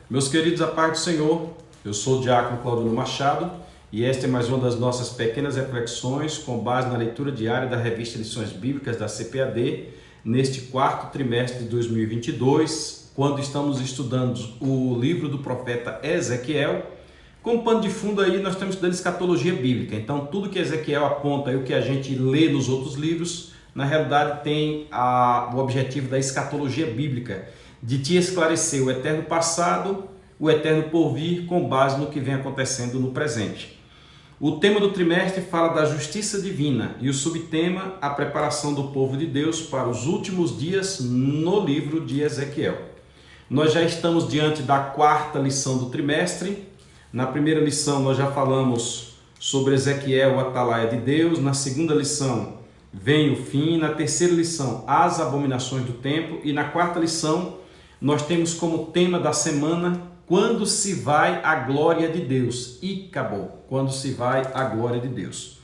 Meus queridos, a paz do Senhor, eu sou o Diácono Claudino Machado e esta é mais uma das nossas pequenas reflexões com base na leitura diária da revista Lições Bíblicas da CPAD neste quarto trimestre de 2022, quando estamos estudando o livro do profeta Ezequiel. Como pano de fundo aí nós estamos estudando escatologia bíblica, então tudo que Ezequiel aponta e o que a gente lê nos outros livros, na realidade tem o objetivo da escatologia bíblica, de te esclarecer o eterno passado, o eterno porvir, com base no que vem acontecendo no presente. O tema do trimestre fala da justiça divina e o subtema, a preparação do povo de Deus para os últimos dias no livro de Ezequiel. Nós já estamos diante da quarta lição do trimestre. Na primeira lição nós já falamos sobre Ezequiel, o atalaia de Deus. Na segunda lição vem o fim. Na terceira lição, as abominações do templo. E na quarta lição nós temos como tema da semana, quando se vai a glória de Deus. E acabou, quando se vai a glória de Deus.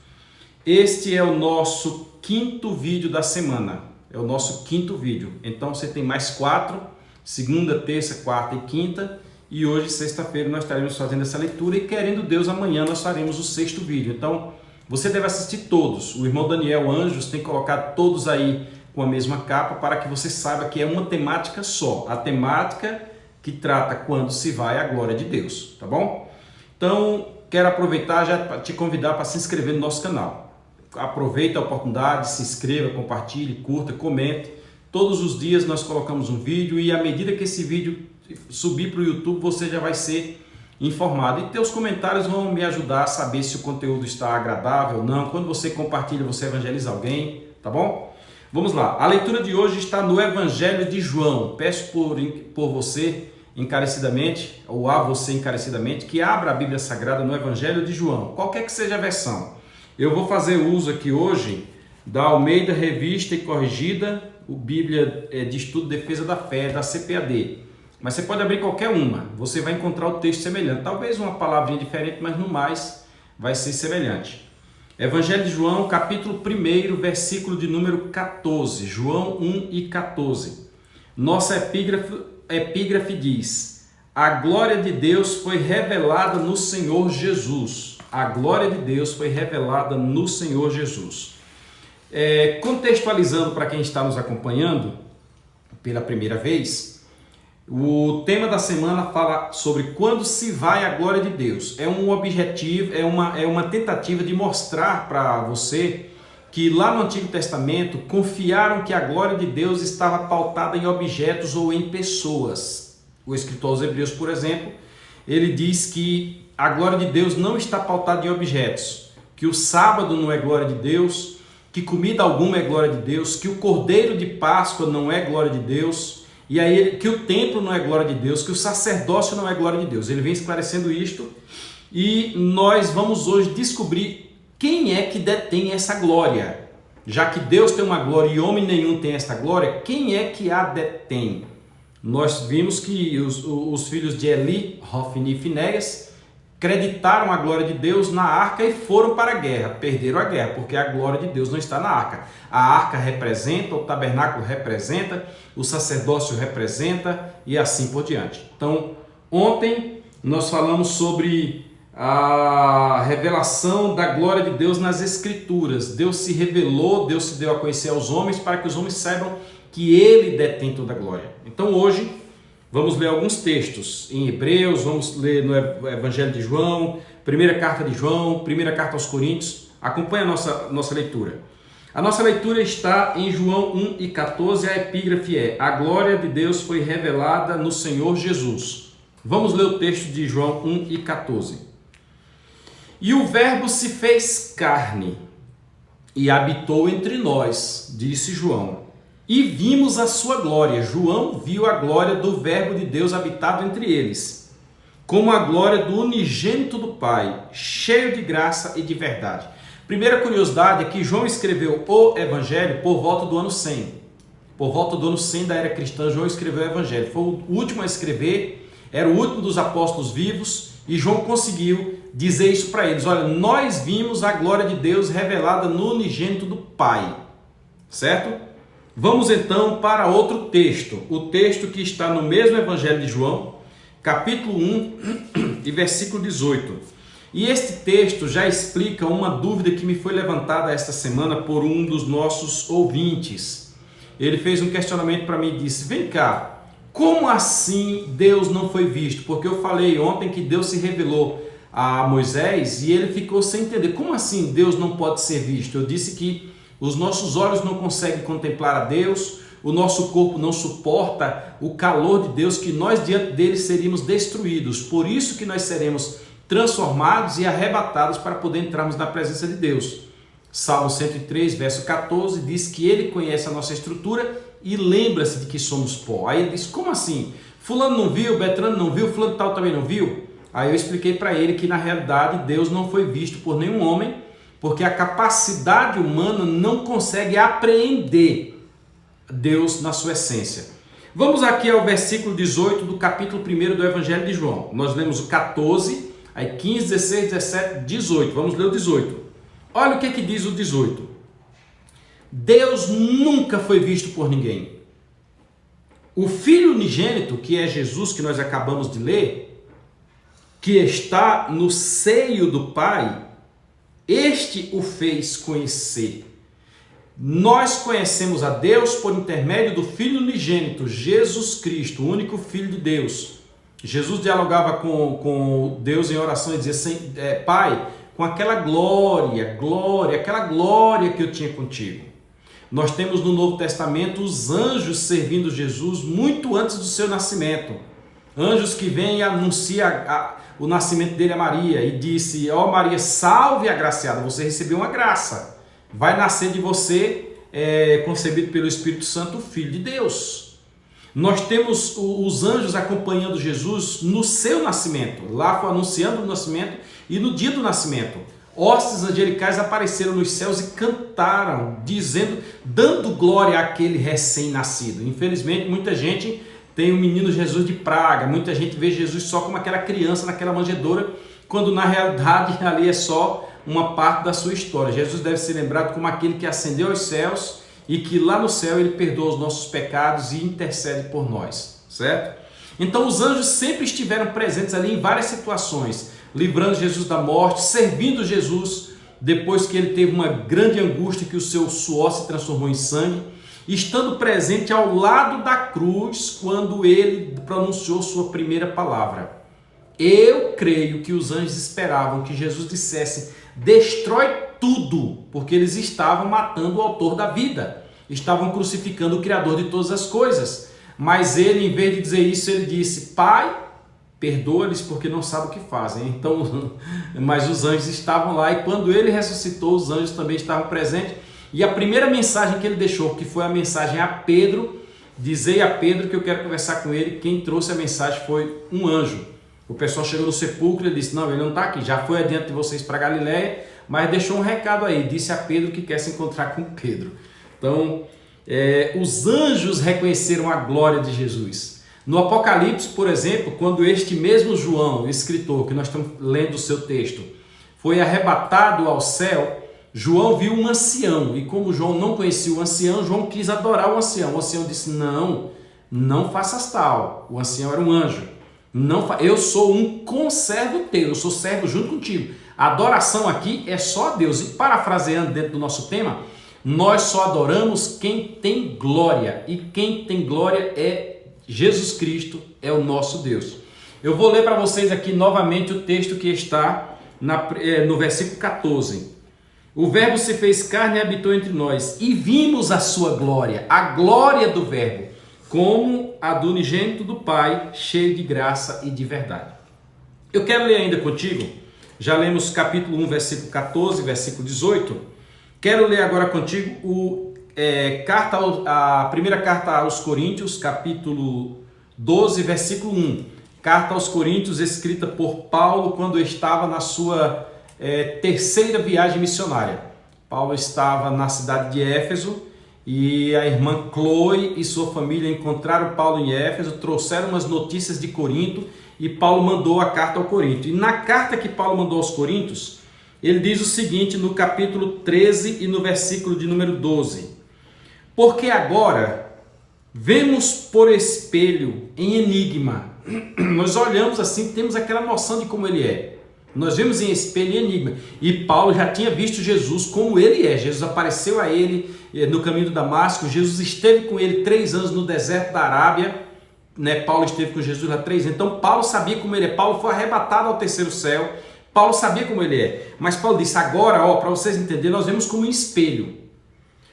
Este é o nosso quinto vídeo da semana, é o nosso quinto vídeo. Então você tem mais 4, segunda, terça, quarta e quinta. E hoje, sexta-feira, nós estaremos fazendo essa leitura e, querendo Deus, amanhã nós faremos o sexto vídeo. Então, você deve assistir todos. O irmão Daniel Anjos tem colocado todos aí com a mesma capa para que você saiba que é uma temática só. A temática que trata quando se vai a glória de Deus, tá bom? Então, quero aproveitar já para te convidar para se inscrever no nosso canal. Aproveita a oportunidade, se inscreva, compartilhe, curta, comente. Todos os dias nós colocamos um vídeo e à medida que esse vídeo subir para o YouTube, você já vai ser informado. E teus comentários vão me ajudar a saber se o conteúdo está agradável ou não. Quando você compartilha, você evangeliza alguém, tá bom? Vamos lá. A leitura de hoje está no Evangelho de João. Peço por você encarecidamente, ou a você encarecidamente, que abra a Bíblia Sagrada no Evangelho de João, qualquer que seja a versão. Eu vou fazer uso aqui hoje da Almeida Revista e Corrigida, o Bíblia de Estudo e Defesa da Fé, da CPAD. Mas você pode abrir qualquer uma, você vai encontrar o texto semelhante. Talvez uma palavrinha diferente, mas no mais vai ser semelhante. Evangelho de João, capítulo 1, versículo de número 14. João 1 e 14. Nossa epígrafe diz: a glória de Deus foi revelada no Senhor Jesus. A glória de Deus foi revelada no Senhor Jesus. Contextualizando para quem está nos acompanhando pela primeira vez, o tema da semana fala sobre quando se vai a glória de Deus. É um objetivo, é uma tentativa de mostrar para você que lá no Antigo Testamento confiaram que a glória de Deus estava pautada em objetos ou em pessoas. O escritor aos Hebreus, por exemplo, ele diz que a glória de Deus não está pautada em objetos, que o sábado não é glória de Deus, que comida alguma é glória de Deus, que o cordeiro de Páscoa não é glória de Deus, e aí que o templo não é glória de Deus, que o sacerdócio não é glória de Deus. Ele vem esclarecendo isto e nós vamos hoje descobrir quem é que detém essa glória. Já que Deus tem uma glória e homem nenhum tem esta glória, quem é que a detém? Nós vimos que os filhos de Eli, Hofni e Finéias, acreditaram a glória de Deus na arca e foram para a guerra. Perderam a guerra, porque a glória de Deus não está na arca. A arca representa, o tabernáculo representa, o sacerdócio representa e assim por diante. Então, ontem nós falamos sobre a revelação da glória de Deus nas Escrituras. Deus se revelou, Deus se deu a conhecer aos homens para que os homens saibam que Ele detém toda a glória. Então, hoje vamos ler alguns textos em Hebreus, vamos ler no Evangelho de João, primeira carta de João, primeira carta aos Coríntios. Acompanhe a nossa leitura. A nossa leitura está em João 1 e 14, a epígrafe é: a glória de Deus foi revelada no Senhor Jesus. Vamos ler o texto de João 1 e 14. E o verbo se fez carne e habitou entre nós, disse João. E vimos a sua glória. João viu a glória do verbo de Deus habitado entre eles, como a glória do unigênito do Pai, cheio de graça e de verdade. Primeira curiosidade é que João escreveu o Evangelho por volta do ano 100. Por volta do ano 100 da era cristã, João escreveu o Evangelho. Foi o último a escrever, era o último dos apóstolos vivos, e João conseguiu dizer isso para eles. Olha, nós vimos a glória de Deus revelada no unigênito do Pai. Certo? Vamos então para outro texto. O texto que está no mesmo Evangelho de João, capítulo 1 e versículo 18. E este texto já explica uma dúvida que me foi levantada esta semana por um dos nossos ouvintes. Ele fez um questionamento para mim e disse: vem cá, como assim Deus não foi visto? Porque eu falei ontem que Deus se revelou a Moisés e ele ficou sem entender. Como assim Deus não pode ser visto? Eu disse que os nossos olhos não conseguem contemplar a Deus, o nosso corpo não suporta o calor de Deus, que nós diante dele seríamos destruídos. Por isso que nós seremos transformados e arrebatados para poder entrarmos na presença de Deus. Salmo 103, verso 14, diz que ele conhece a nossa estrutura e lembra-se de que somos pó. Aí ele diz: como assim? Fulano não viu, Beltrano não viu, fulano tal também não viu? Aí eu expliquei para ele que na realidade Deus não foi visto por nenhum homem, porque a capacidade humana não consegue apreender Deus na sua essência. Vamos aqui ao versículo 18 do capítulo 1 do Evangelho de João. Nós lemos o 14, aí 15, 16, 17, 18. Vamos ler o 18. Olha o que diz o 18. Deus nunca foi visto por ninguém. O Filho unigênito, que é Jesus, que nós acabamos de ler, que está no seio do Pai, este o fez conhecer. Nós conhecemos a Deus por intermédio do Filho unigênito, Jesus Cristo, o único Filho de Deus. Jesus dialogava com Deus em oração e dizia assim: Pai, com aquela glória que eu tinha contigo. Nós temos no Novo Testamento os anjos servindo Jesus muito antes do seu nascimento. Anjos que vêm e anunciam o nascimento dele a Maria e disse: ó Maria, salve agraciada, você recebeu uma graça. Vai nascer de você, concebido pelo Espírito Santo, o Filho de Deus. Nós temos os anjos acompanhando Jesus no seu nascimento. Lá foi anunciando o nascimento e no dia do nascimento. Hostes angelicais apareceram nos céus e cantaram, dando glória àquele recém-nascido. Infelizmente, muita gente tem o menino Jesus de praga, muita gente vê Jesus só como aquela criança naquela manjedoura, quando na realidade ali é só uma parte da sua história. Jesus deve ser lembrado como aquele que ascendeu aos céus e que lá no céu ele perdoa os nossos pecados e intercede por nós, certo? Então os anjos sempre estiveram presentes ali em várias situações, livrando Jesus da morte, servindo Jesus depois que ele teve uma grande angústia, que o seu suor se transformou em sangue, estando presente ao lado da cruz quando ele pronunciou sua primeira palavra. Eu creio que os anjos esperavam que Jesus dissesse: destrói tudo, porque eles estavam matando o autor da vida, estavam crucificando o Criador de todas as coisas. Mas ele, em vez de dizer isso, ele disse: Pai, perdoa-lhes porque não sabem o que fazem. Então, mas os anjos estavam lá, e quando ele ressuscitou, os anjos também estavam presentes. E a primeira mensagem que ele deixou, que foi a mensagem a Pedro: dizei a Pedro que eu quero conversar com ele. Quem trouxe a mensagem foi um anjo. O pessoal chegou no sepulcro e disse: não, ele não está aqui, já foi adiante de vocês para Galiléia, mas deixou um recado aí, disse a Pedro que quer se encontrar com Pedro. Então, os anjos reconheceram a glória de Jesus. No Apocalipse, por exemplo, quando este mesmo João, o escritor, que nós estamos lendo o seu texto, foi arrebatado ao céu, João viu um ancião, e como João não conhecia o ancião, João quis adorar o ancião. O ancião disse: não faças tal. O ancião era um anjo. Eu sou um conservo teu, eu sou servo junto contigo. A adoração aqui é só a Deus. E parafraseando dentro do nosso tema, nós só adoramos quem tem glória, e quem tem glória é Jesus Cristo, é o nosso Deus. Eu vou ler para vocês aqui novamente o texto que está no versículo 14. O Verbo se fez carne e habitou entre nós, e vimos a sua glória, a glória do Verbo, como a do unigênito do Pai, cheio de graça e de verdade. Eu quero ler ainda contigo, já lemos capítulo 1, versículo 14, versículo 18. Quero ler agora contigo a primeira carta aos Coríntios, capítulo 12, versículo 1. Carta aos Coríntios, escrita por Paulo quando estava na sua terceira viagem missionária. Paulo estava na cidade de Éfeso, e a irmã Chloe e sua família encontraram Paulo em Éfeso, trouxeram umas notícias de Corinto, e Paulo mandou a carta ao Corinto. E na carta que Paulo mandou aos Coríntios, ele diz o seguinte no capítulo 13 e no versículo de número 12: porque agora vemos por espelho, em enigma, Nós olhamos assim, temos aquela noção de como ele é. Nós vemos em espelho e enigma. E Paulo já tinha visto Jesus como ele é. Jesus apareceu a ele no caminho do Damasco. Jesus esteve com ele 3 anos no deserto da Arábia. Paulo esteve com Jesus lá 3 anos. Então Paulo sabia como ele é. Paulo foi arrebatado ao 3º céu. Paulo sabia como ele é. Mas Paulo disse, agora, para vocês entenderem, nós vemos como um espelho.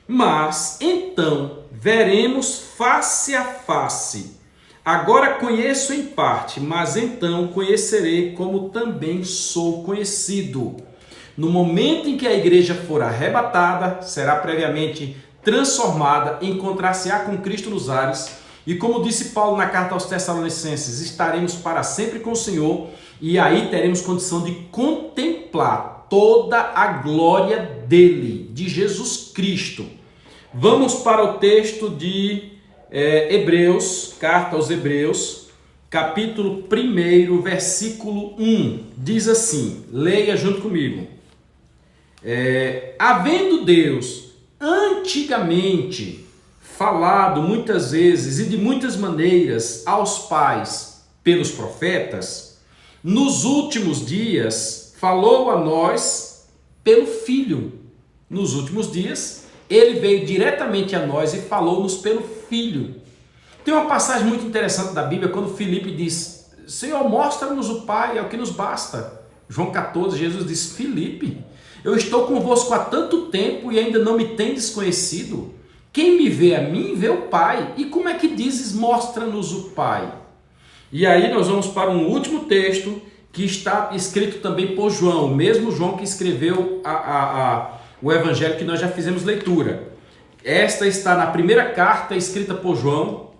Mas, então, veremos face a face. Agora conheço em parte, mas então conhecerei como também sou conhecido. No momento em que a igreja for arrebatada, será previamente transformada, encontrar-se-á com Cristo nos ares. E como disse Paulo na carta aos Tessalonicenses, estaremos para sempre com o Senhor, e aí teremos condição de contemplar toda a glória dele, de Jesus Cristo. Vamos para o texto de Hebreus, carta aos Hebreus, capítulo 1, versículo 1, diz assim, leia junto comigo. Havendo Deus antigamente falado muitas vezes e de muitas maneiras aos pais pelos profetas, nos últimos dias falou a nós pelo Filho. Nos últimos dias ele veio diretamente a nós e falou-nos pelo Filho. Tem uma passagem muito interessante da Bíblia, quando Filipe diz, Senhor, mostra-nos o Pai, é o que nos basta. João 14, Jesus diz, Filipe, eu estou convosco há tanto tempo e ainda não me tendes conhecido. Quem me vê a mim, vê o Pai. E como é que dizes, mostra-nos o Pai? E aí nós vamos para um último texto, que está escrito também por João, o mesmo João que escreveu o evangelho que nós já fizemos leitura. Esta está na primeira carta escrita por João.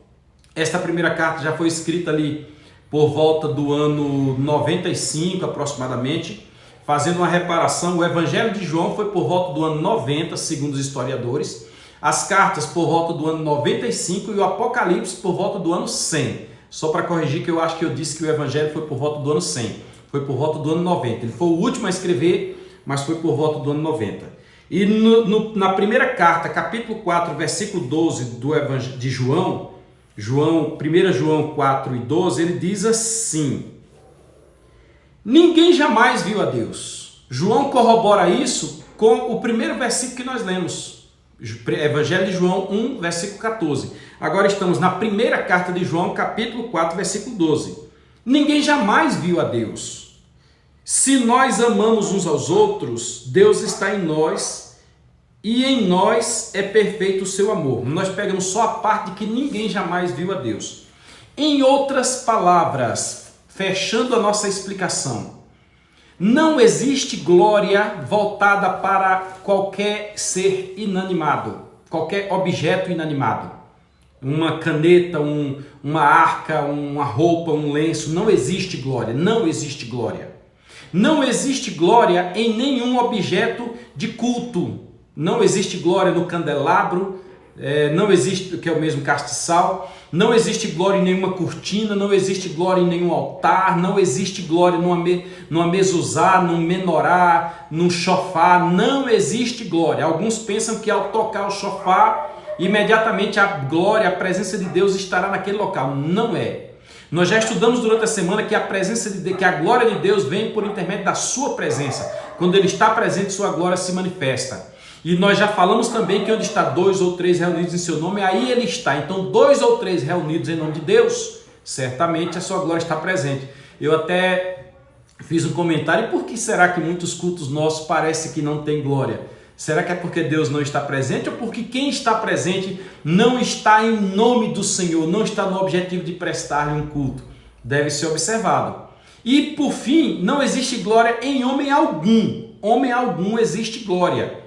Esta primeira carta já foi escrita ali por volta do ano 95 aproximadamente. Fazendo uma reparação, o evangelho de João foi por volta do ano 90, segundo os historiadores. As cartas por volta do ano 95 e o Apocalipse por volta do ano 100. Só para corrigir que eu acho que eu disse que o evangelho foi por volta do ano 100. Foi por volta do ano 90. Ele foi o último a escrever, mas foi por volta do ano 90. E na primeira carta, capítulo 4, versículo 12 do evangelho de João, 1 João 4 e 12, ele diz assim, ninguém jamais viu a Deus. João corrobora isso com o primeiro versículo que nós lemos, Evangelho de João 1, versículo 14. Agora estamos na primeira carta de João, capítulo 4, versículo 12. Ninguém jamais viu a Deus. Se nós amamos uns aos outros, Deus está em nós e em nós é perfeito o seu amor. Nós pegamos só a parte de que ninguém jamais viu a Deus. Em outras palavras, fechando a nossa explicação, não existe glória voltada para qualquer ser inanimado, qualquer objeto inanimado. Uma caneta, uma arca, uma roupa, um lenço, não existe glória, não existe glória. Não existe glória em nenhum objeto de culto. Não existe glória no candelabro, não existe, que é o mesmo castiçal. Não existe glória em nenhuma cortina, não existe glória em nenhum altar, não existe glória numa mezuzá, num menorá, num chofar. Não existe glória. Alguns pensam que ao tocar o chofar, imediatamente a glória, a presença de Deus estará naquele local. Não é. Nós já estudamos durante a semana que que a glória de Deus vem por intermédio da sua presença. Quando Ele está presente, sua glória se manifesta. E nós já falamos também que onde está 2 ou 3 reunidos em seu nome, aí Ele está. Então 2 ou 3 reunidos em nome de Deus, certamente a sua glória está presente. Eu até fiz um comentário, por que será que muitos cultos nossos parece que não tem glória? Será que é porque Deus não está presente ou porque quem está presente não está em nome do Senhor, não está no objetivo de prestar-lhe um culto? Deve ser observado. E por fim, não existe glória em homem algum. Homem algum existe glória.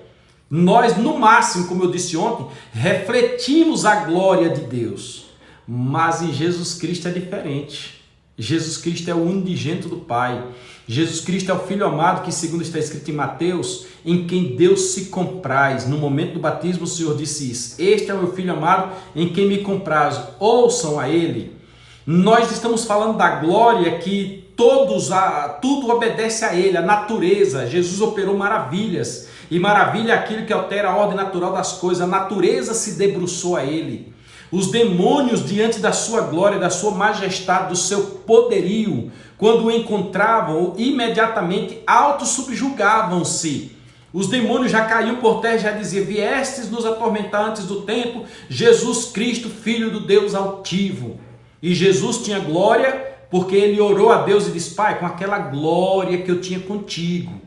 Nós, no máximo, como eu disse ontem, refletimos a glória de Deus. Mas em Jesus Cristo é diferente. Jesus Cristo é o unigênito do Pai. Jesus Cristo é o Filho amado que, segundo está escrito em Mateus, em quem Deus se compraz. No momento do batismo o Senhor disse isso. Este é o meu Filho amado em quem me compraz. Ouçam a Ele. Nós estamos falando da glória que tudo obedece a Ele, a natureza. Jesus operou maravilhas. E maravilha é aquilo que altera a ordem natural das coisas. A natureza se debruçou a Ele. Os demônios, diante da sua glória, da sua majestade, do seu poderio, quando o encontravam, imediatamente autossubjugavam-se. Os demônios já caíam por terra e já diziam: viestes nos atormentar antes do tempo, Jesus Cristo, Filho do Deus altivo. E Jesus tinha glória, porque ele orou a Deus e disse: Pai, com aquela glória que eu tinha contigo.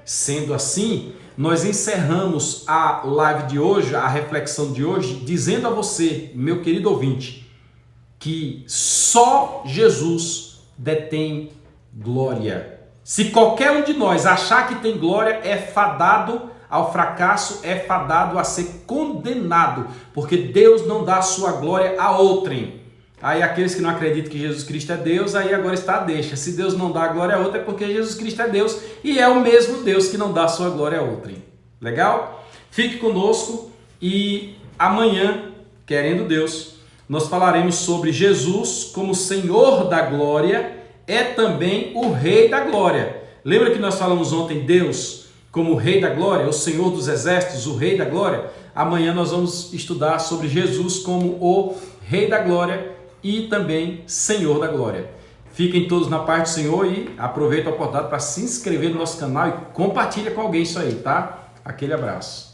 Sendo assim, nós encerramos a live de hoje, a reflexão de hoje, dizendo a você, meu querido ouvinte, que só Jesus detém glória. Se qualquer um de nós achar que tem glória, é fadado ao fracasso, é fadado a ser condenado, porque Deus não dá a sua glória a outrem. Aí aqueles que não acreditam que Jesus Cristo é Deus, aí agora está a deixa. Se Deus não dá a glória a outra, é porque Jesus Cristo é Deus, e é o mesmo Deus que não dá a sua glória a outrem. Legal? Fique conosco e amanhã, querendo Deus, nós falaremos sobre Jesus como Senhor da glória, é também o Rei da glória. Lembra que nós falamos ontem Deus como o Rei da glória, o Senhor dos exércitos, o Rei da glória? Amanhã nós vamos estudar sobre Jesus como o Rei da glória e também Senhor da glória. Fiquem todos na paz do Senhor e aproveita a oportunidade para se inscrever no nosso canal e compartilha com alguém isso aí, tá? Aquele abraço.